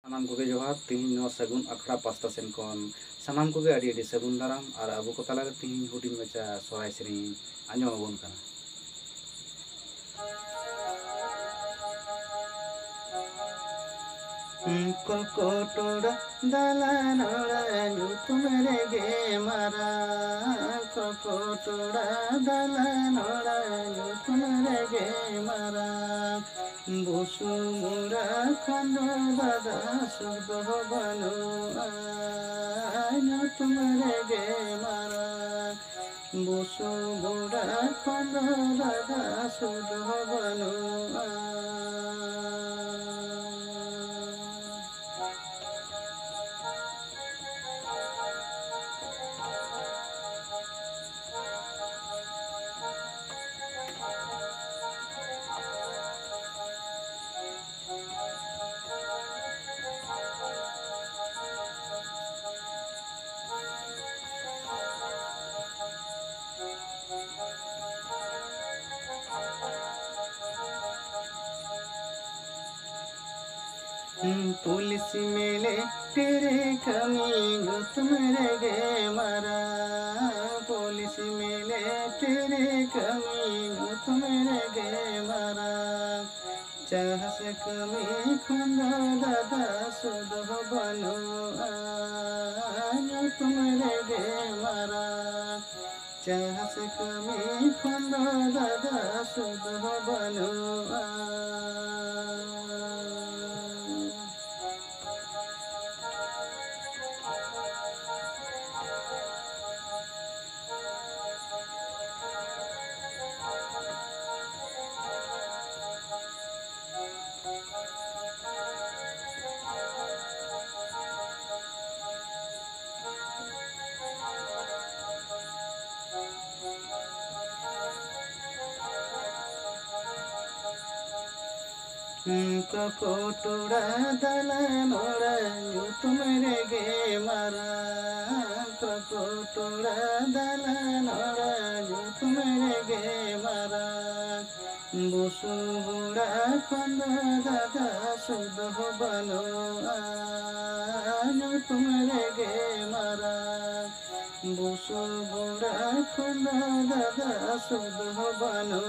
सानाम कोगे जोहार तिहिन नो सगुन अखड़ा पास्ता सेन कोन सानाम कोगे अडी अडी सगुन दाराम और अबो को तालारे तिहिन हुडिन मचा सोराय सेरेन आंजो अबोन काना। क्रोकोटोड़ा दालानोड़ा यूतुम रेगे मारा क्रोकोटोड़ा दालानोड़ा यूतुम रेगे मारा बुसु मुड़ा खंडो दादा सुदो बनो यूतुम रेगे मारा बुसु मुड़ा खंडो दादा सुदो बनो पुलिस मिले तेरे कमीनों तुम रह गए मारा पुलिस मिले तेरे कमीनों तुम रह गए मारा चाह से कमी खुंदो दादा सुदो बनो आयो तुम रह गए मारा चाह से कमी खुंदो दादा सुदो बनो क्रोकोटोड़ा दालानोड़ा यूतुम रेगे मारा क्रोकोटोड़ा दालानोड़ा यूतुम रेगे मारा बुसु मुड़ा खंडो दादा सुदो बनो यूतुम रेगे मारा बुसु मुड़ा खंडो दादा सुदो बनो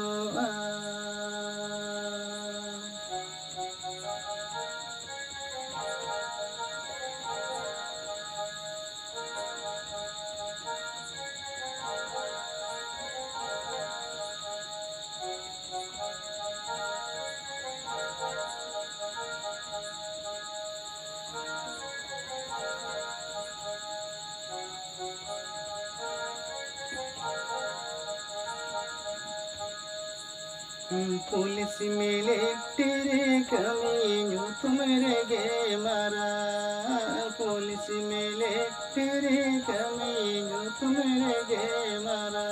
पुलिस मिले तेरे कमीनों तुम रेगे मारा पुलिस मिले तेरे कमीनों तुम रेगे मारा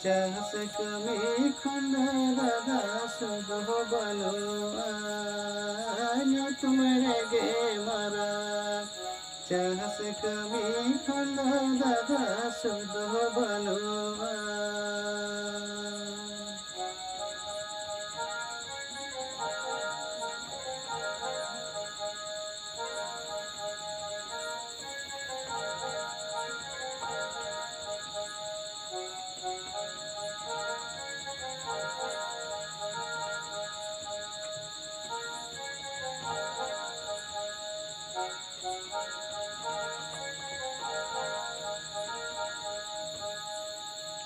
चाह से कमी खुंदो दादा सुदो बनो आयो तुम रेगे मारा चाह से कमी खुंदो दादा सुदो बनो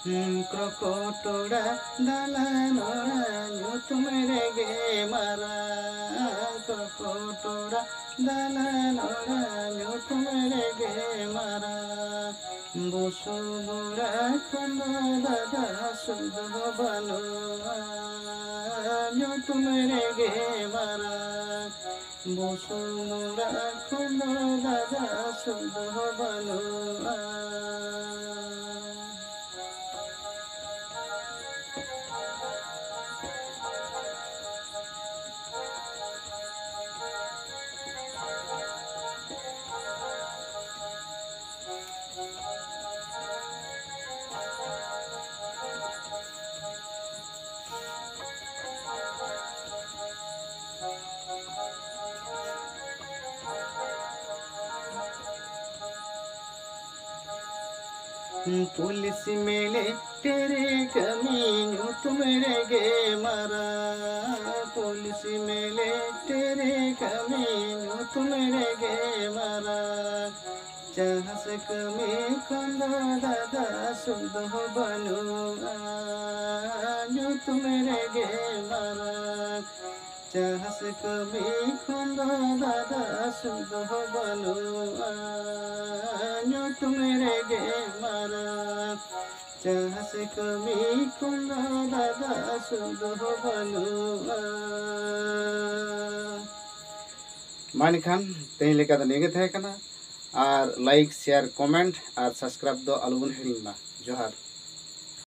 क्रोकोटोड़ा दालानोड़ा यूतुम रेगे मारा क्रोकोटोड़ा दालानोड़ा यूतुम रेगे मारा बुसु मुड़ा खंडो दादा सुदो बनो यूतुम रेगे मारा बुसु मुड़ा खंडो दादा सुदो बनो पुलिस मेले तेरे कमी तुम गे मारा पुलिस मेले तेरे कमी तुम गे मारा जहाँ से कमी कंदा दादा सुध बनू जो तुम गे मारा जहाँ से कमी कंदा दादा सुध बनू जो तुम गे मारा जहाँ से कमी कंदा दादा सुध बनू मानखान तेज लेका निगे थे कना और लाइक शेयर कमेंट और सब्सक्राइब दो आलुबन हिड़िंग मा जोहार।